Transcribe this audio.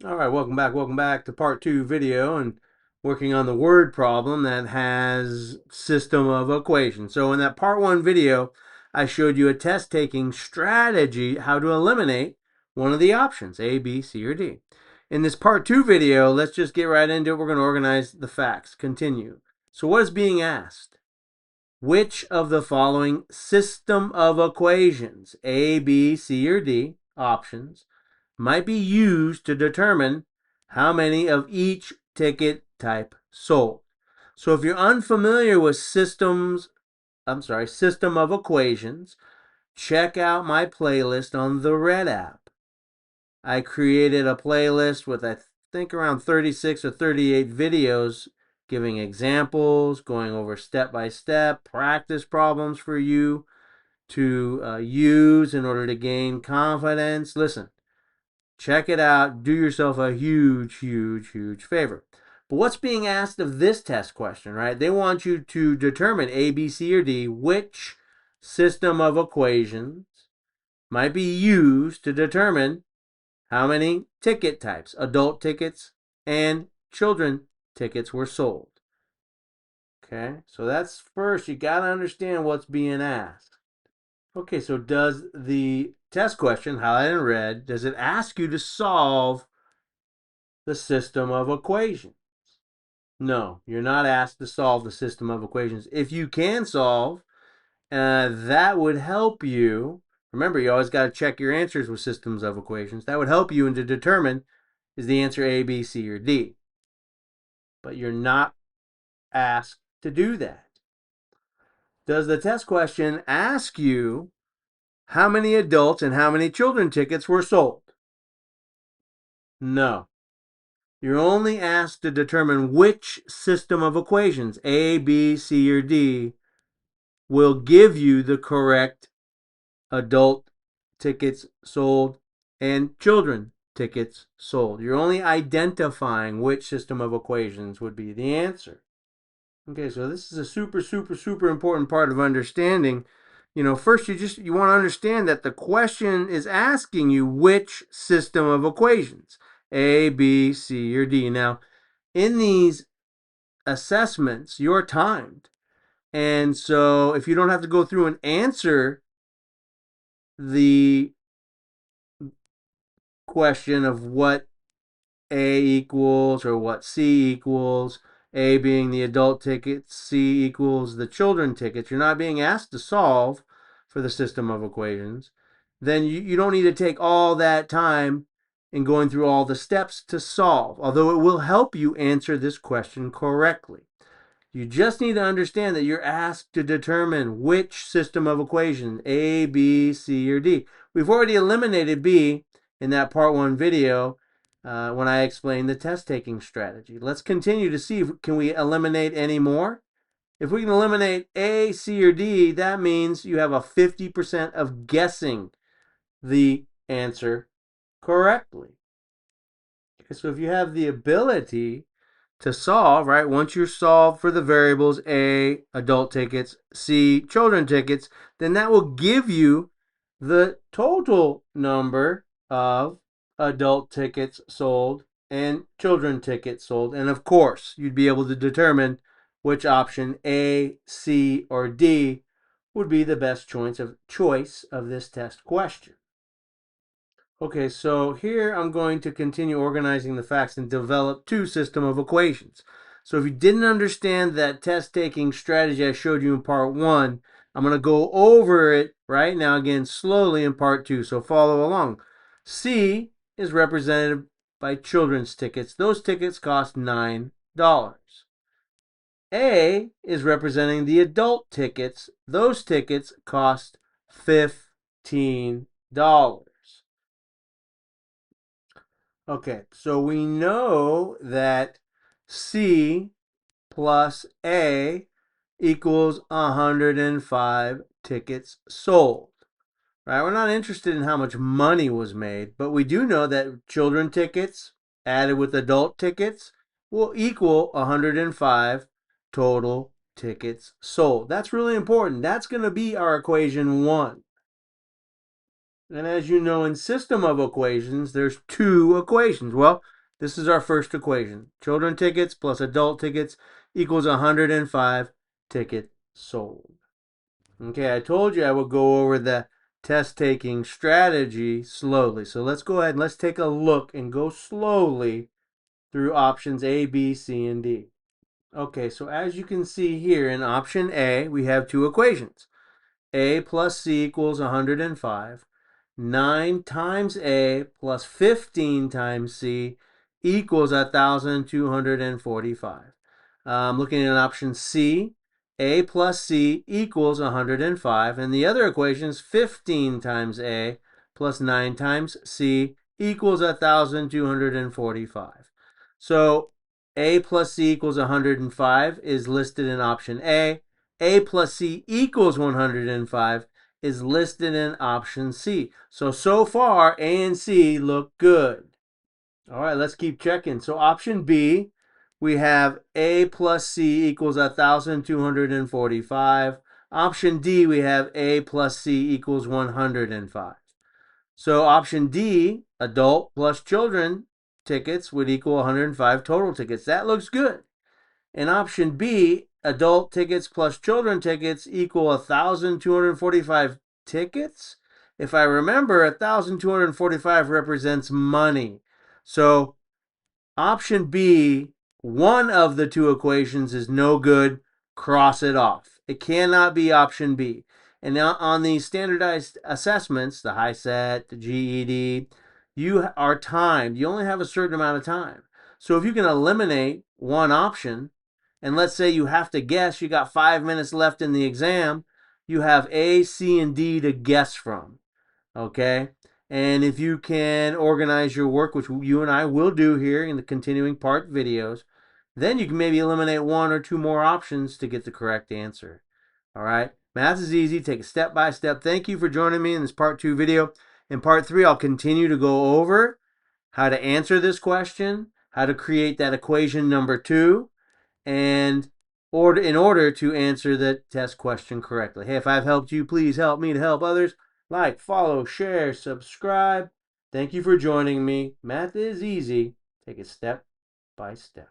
All right, welcome back to part 2 video and working on the word problem that has system of equations. So in that part 1 video, I showed you a test taking strategy how to eliminate one of the options, A, B, C, or D. In this part 2 video, let's just get right into it. We're going to organize the facts. Continue. So what is being asked? Which of the following system of equations, A, B, C, or D, options, might be used to determine how many of each ticket type sold? So if you're unfamiliar with system of equations, check out my playlist on the Red app. I created a playlist with, I think, around 36 or 38 videos giving examples, going over step-by-step practice problems for you to use in order to gain confidence. Listen, check it out. Do yourself a huge, huge, huge favor. But what's being asked of this test question, right? They want you to determine A, B, C, or D, which system of equations might be used to determine how many ticket types, adult tickets and children tickets, were sold. Okay, so that's first. You got to understand what's being asked. Okay, so does the test question, highlighted in red, does it ask you to solve the system of equations? No, you're not asked to solve the system of equations. If you can solve, that would help you. Remember, you always got to check your answers with systems of equations. That would help you to determine is the answer A, B, C, or D. But you're not asked to do that. Does the test question ask you how many adults and how many children tickets were sold? No. You're only asked to determine which system of equations, A, B, C, or D, will give you the correct adult tickets sold and children tickets sold. You're only identifying which system of equations would be the answer. Okay, so this is a super, super, super important part of understanding. First you want to understand that the question is asking you which system of equations, A, B, C, or D. Now, in these assessments, you're timed. And so if you don't have to go through and answer the question of what A equals or what C equals, A being the adult tickets, C equals the children tickets, you're not being asked to solve for the system of equations, then you don't need to take all that time in going through all the steps to solve, although it will help you answer this question correctly. You just need to understand that you're asked to determine which system of equation, A, B, C, or D. We've already eliminated B in that part 1 video when I explained the test-taking strategy. Let's continue to see if can we eliminate any more. If we can eliminate A, C, or D, that means you have a 50% of guessing the answer correctly. Okay, so if you have the ability to solve, right? Once you're solved for the variables A, adult tickets, C, children tickets, then that will give you the total number of adult tickets sold and children tickets sold. And of course, you'd be able to determine which option A, C, or D would be the best choice of this test question. Okay, so here I'm going to continue organizing the facts and develop 2 system of equations. So if you didn't understand that test-taking strategy I showed you in part 1, I'm going to go over it right now again slowly in part 2, so follow along. C is represented by children's tickets. Those tickets cost $9. A is representing the adult tickets. Those tickets cost $15. Okay, so we know that C plus A equals 105 tickets sold. Right? We're not interested in how much money was made, but we do know that children tickets added with adult tickets will equal 105 total tickets sold. That's really important. That's going to be our equation 1. And as you know, in system of equations, there's two equations. Well, this is our first equation. Children tickets plus adult tickets equals 105 tickets sold. Okay, I told you I would go over the test taking strategy slowly. So let's go ahead and let's take a look and go slowly through options A, B, C, and D. Okay, so as you can see here in option A, we have two equations. A plus C equals 105. 9 times A plus 15 times C equals 1,245. Looking at option C, A plus C equals 105. And the other equation is 15 times A plus 9 times C equals 1,245. So A plus C equals 105 is listed in option A. A plus C equals 105 is listed in option C. So far, A and C look good. All right, let's keep checking. So option B, we have A plus C equals 1,245. Option D, we have A plus C equals 105. So option D, adult plus children tickets would equal 105 total tickets. That looks good. And option B, adult tickets plus children tickets equal 1,245 tickets. If I remember, 1,245 represents money. So option B, one of the two equations is no good. Cross it off. It cannot be option B. And now on the standardized assessments, the HiSET, the G.E.D, you are timed. You only have a certain amount of time. So if you can eliminate one option, and let's say you have to guess, you got 5 minutes left in the exam, you have A, C, and D to guess from. Okay? And if you can organize your work, which you and I will do here in the continuing part videos, then you can maybe eliminate one or two more options to get the correct answer. All right? Math is easy. Take it step by step. Thank you for joining me in this part 2 video. In part 3, I'll continue to go over how to answer this question, how to create that equation number 2, and in order to answer the test question correctly. Hey, if I've helped you, please help me to help others. Like, follow, share, subscribe. Thank you for joining me. Math is easy. Take it step by step.